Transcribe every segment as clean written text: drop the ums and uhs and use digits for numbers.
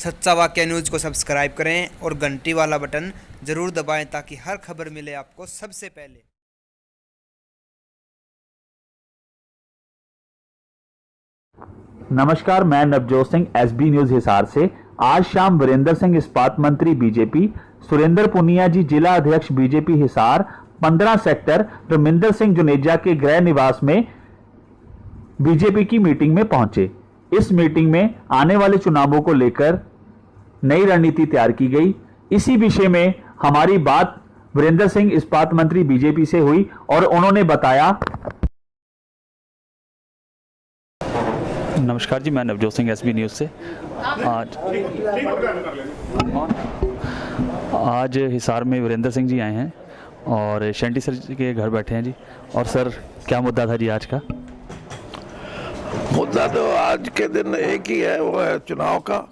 सच्चा वाकया न्यूज़ को सब्सक्राइब करें और घंटी वाला बटन ज़रूर दबाएं ताकि हर खबर मिले आपको सबसे पहले। नमस्कार, मैं नवजोत सिंह, एसबी न्यूज हिसार से। आज शाम वीरेंद्र सिंह इस्पात मंत्री बीजेपी, सुरेंद्र पुनिया जी जिला अध्यक्ष बीजेपी हिसार 15 सेक्टर रमिंदर सिंह जुनेजा के गृह निवास में बीजेपी की मीटिंग में पहुंचे। इस मीटिंग में आने वाले चुनावों को लेकर नई रणनीति तैयार की गई। इसी विषय में हमारी बात वीरेंद्र सिंह इस्पात मंत्री बीजेपी से हुई और उन्होंने बताया। नमस्कार जी, मैं नवजोत सिंह, एसबी न्यूज़ से। आज हिसार में वीरेंद्र सिंह जी आए हैं और शेंटी सर के घर बैठे हैं जी। और सर, क्या मुद्दा था जी आज का? मुद्दा तो आज के दिन एक ही है, वो है चुनाव का।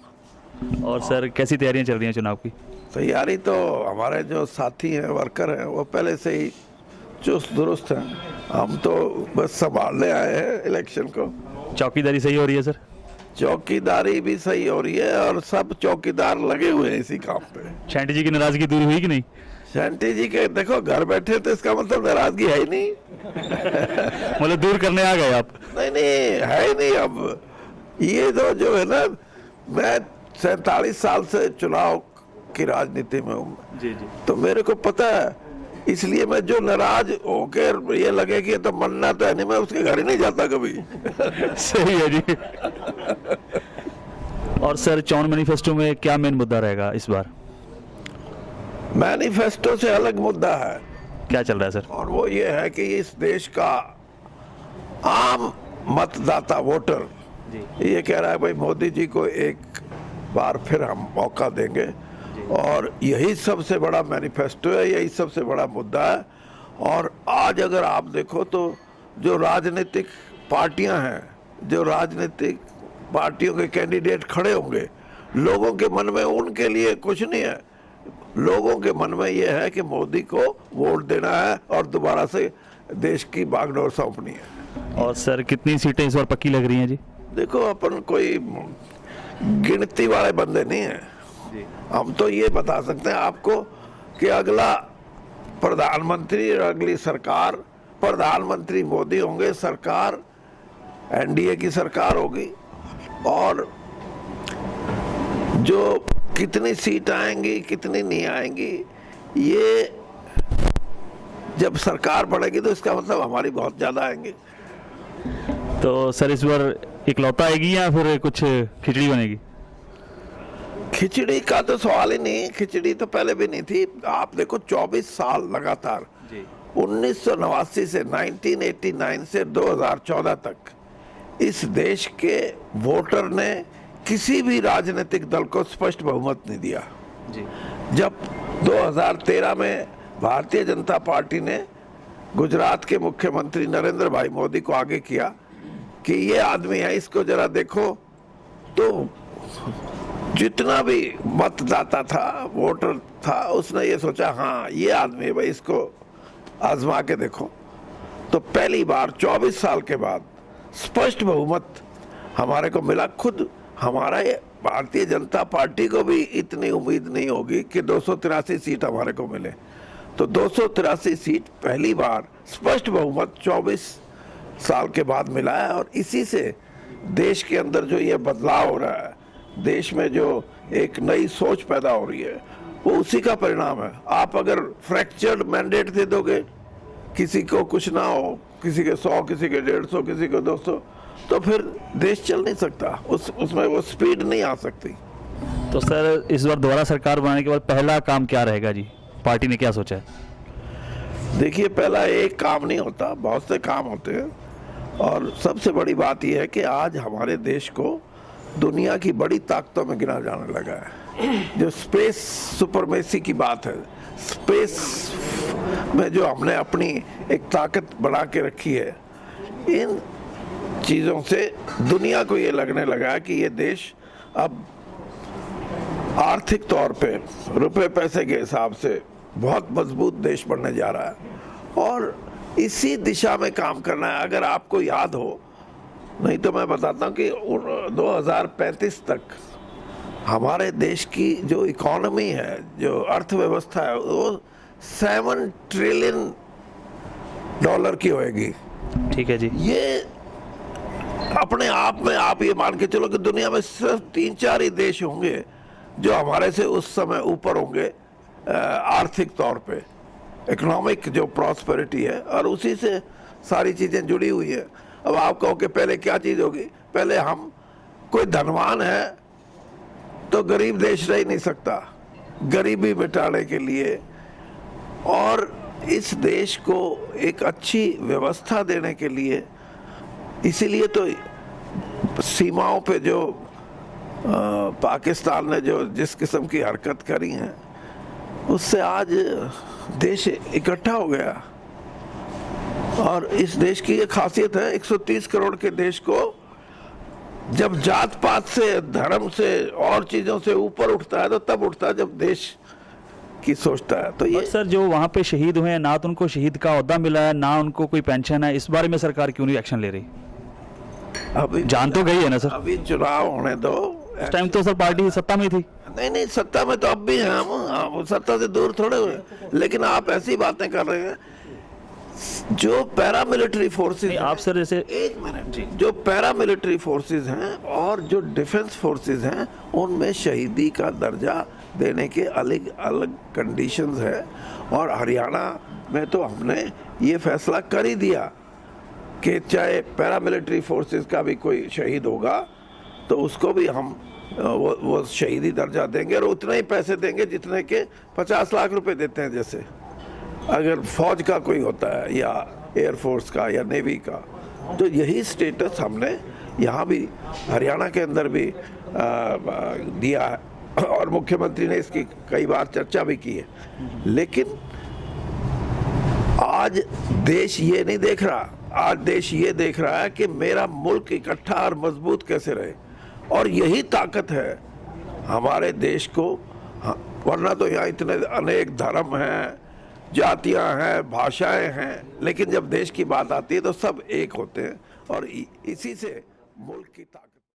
और सर, कैसी तैयारियां चल रही हैं चुनाव की? तैयारी तो हमारे जो साथी हैं, वर्कर हैं, वो पहले से ही चुस्त दुरुस्त हैं। हम तो बस संभालने आए हैं इलेक्शन को। चौकीदारी सही हो रही है सर? चौकीदारी भी सही हो रही है और सब चौकीदार लगे हुए हैं इसी काम पे। शेंटी जी की नाराजगी दूर हुई कि नहीं? शेंटी जी के देखो घर बैठे तो इसका मतलब नाराजगी है ही नहीं। मतलब दूर करने आ गए आप? नहीं, है ही नहीं। अब ये जो है ना, मैं 47 साल से चुनाव की राजनीति में हूँ जी जी। तो मेरे को पता है, इसलिए मैं जो नाराज होकर ये लगे कि तो मनना तो है नहीं, मैं उसके घर ही नहीं जाता कभी। सही है जी। और सर, चौन मैनिफेस्टो में क्या मेन मुद्दा रहेगा इस बार? मैनिफेस्टो से अलग मुद्दा है। क्या चल रहा है सर? और वो ये है कि इस देश का आम मतदाता वोटर ये कह रहा है भाई मोदी जी को एक बार फिर हम मौका देंगे, और यही सबसे बड़ा मैनिफेस्टो है, यही सबसे बड़ा मुद्दा है। और आज अगर आप देखो तो जो राजनीतिक पार्टियां हैं, जो राजनीतिक पार्टियों के कैंडिडेट खड़े होंगे, लोगों के मन में उनके लिए कुछ नहीं है। लोगों के मन में ये है कि मोदी को वोट देना है और दोबारा से देश की बागडोर सौंपनी है। और सर, कितनी सीटें इस बार पक्की लग रही हैं जी? देखो, अपन कोई गिनती वाले बंदे नहीं है। हम तो ये बता सकते हैं आपको कि अगला प्रधानमंत्री और अगली सरकार, प्रधानमंत्री मोदी होंगे, सरकार एनडीए की सरकार होगी। और जो कितनी सीट आएंगी कितनी नहीं आएंगी, ये जब सरकार बढ़ेगी तो इसका मतलब हमारी बहुत ज्यादा आएंगी। तो सर, इस बार इकलौता आएगी या फिर कुछ खिचड़ी बनेगी? खिचड़ी का तो सवाल ही नहीं, खिचड़ी तो पहले भी नहीं थी। आप देखो 24 साल लगातार, 1989 से 1989 से 2014 तक इस देश के वोटर ने किसी भी राजनीतिक दल को स्पष्ट बहुमत नहीं दिया जी। जब 2013 में भारतीय जनता पार्टी ने गुजरात के मुख्यमंत्री नरेंद्र भाई मोदी को आगे किया कि ये आदमी है, इसको जरा देखो, तो जितना भी मतदाता था, वोटर था, उसने ये सोचा हाँ ये आदमी है भाई, इसको आजमा के देखो। तो पहली बार 24 साल के बाद स्पष्ट बहुमत हमारे को मिला। खुद हमारा ये भारतीय जनता पार्टी को भी इतनी उम्मीद नहीं होगी कि 283 सीट हमारे को मिले। तो 283 सीट पहली बार स्पष्ट बहुमत 24 साल के बाद मिला है। और इसी से देश के अंदर जो ये बदलाव हो रहा है, देश में जो एक नई सोच पैदा हो रही है, वो उसी का परिणाम है। आप अगर फ्रैक्चर्ड मैंडेट दे दोगे, किसी को कुछ ना हो, किसी के 100, किसी के 150, किसी को 200, तो फिर देश चल नहीं सकता, उसमें वो स्पीड नहीं आ सकती। तो सर, इस बार दोबारा सरकार बनाने के बाद पहला काम क्या रहेगा जी? पार्टी ने क्या सोचा है? देखिए, पहला एक काम नहीं होता, बहुत से काम होते हैं। और सबसे बड़ी बात यह है कि आज हमारे देश को दुनिया की बड़ी ताकतों में गिना जाने लगा है। जो स्पेस सुपरमेसी की बात है, स्पेस में जो हमने अपनी एक ताकत बना के रखी है, इन चीज़ों से दुनिया को ये लगने लगा कि ये देश अब आर्थिक तौर पे, रुपए पैसे के हिसाब से बहुत मजबूत देश बनने जा रहा है। और इसी दिशा में काम करना है। अगर आपको याद हो, नहीं तो मैं बताता हूँ कि 2035 तक हमारे देश की जो इकोनॉमी है, जो अर्थव्यवस्था है, वो 7 ट्रिलियन डॉलर की होएगी। ठीक है जी। ये अपने आप में आप ये मान के चलो कि दुनिया में सिर्फ 3-4 ही देश होंगे जो हमारे से उस समय ऊपर होंगे आर्थिक तौर पे, इकोनॉमिक जो प्रॉस्पेरिटी है, और उसी से सारी चीजें जुड़ी हुई है। अब आप कहो कि पहले क्या चीज होगी, पहले हम कोई धनवान है तो गरीब देश रह ही नहीं सकता, गरीबी मिटाने के लिए और इस देश को एक अच्छी व्यवस्था देने के लिए, इसीलिए तो सीमाओं पे जो पाकिस्तान ने जो जिस किस्म की हरकत करी है, उससे आज देश इकट्ठा हो गया। और इस देश की ये खासियत है, 130 करोड़ के देश को जब जात पात से, धर्म से और चीजों से ऊपर उठता है तो तब उठता है जब देश की सोचता है। तो ये सर जो वहाँ पे शहीद हुए हैं, ना तो उनको शहीद का ओहदा मिला है, ना उनको कोई पेंशन है, इस बारे में सरकार क्यों नहीं एक्शन ले रही? अभी जान तो गई है ना सर? अभी चुनाव होने दो। उस टाइम तो सर पार्टी सत्ता में थी। नहीं, सत्ता में तो अब भी हैं हम सत्ता से दूर थोड़े हुए, लेकिन आप ऐसी बातें कर रहे हैं। जो पैरामिलिट्री फोर्सेस, आप सर जैसे, एक मिनट, जो पैरामिलिट्री फोर्सेस हैं और जो डिफेंस फोर्सेस हैं, उनमें शहीदी का दर्जा देने के अलग अलग कंडीशंस है। और हरियाणा में तो हमने ये फैसला कर ही दिया कि चाहे पैरामिलिट्री फोर्सेस का भी कोई शहीद होगा तो उसको भी हम वो शहीदी दर्जा देंगे, और उतना ही पैसे देंगे जितने के 50 लाख रुपए देते हैं। जैसे अगर फौज का कोई होता है या एयरफोर्स का या नेवी का, तो यही स्टेटस हमने यहाँ भी हरियाणा के अंदर भी दिया है, और मुख्यमंत्री ने इसकी कई बार चर्चा भी की है। लेकिन आज देश ये नहीं देख रहा, आज देश ये देख रहा है कि मेरा मुल्क इकट्ठा और मजबूत कैसे रहे, और यही ताकत है हमारे देश को। वरना तो यहाँ इतने अनेक धर्म हैं, जातियां हैं, भाषाएं हैं, लेकिन जब देश की बात आती है तो सब एक होते हैं, और इसी से मुल्क की ताकत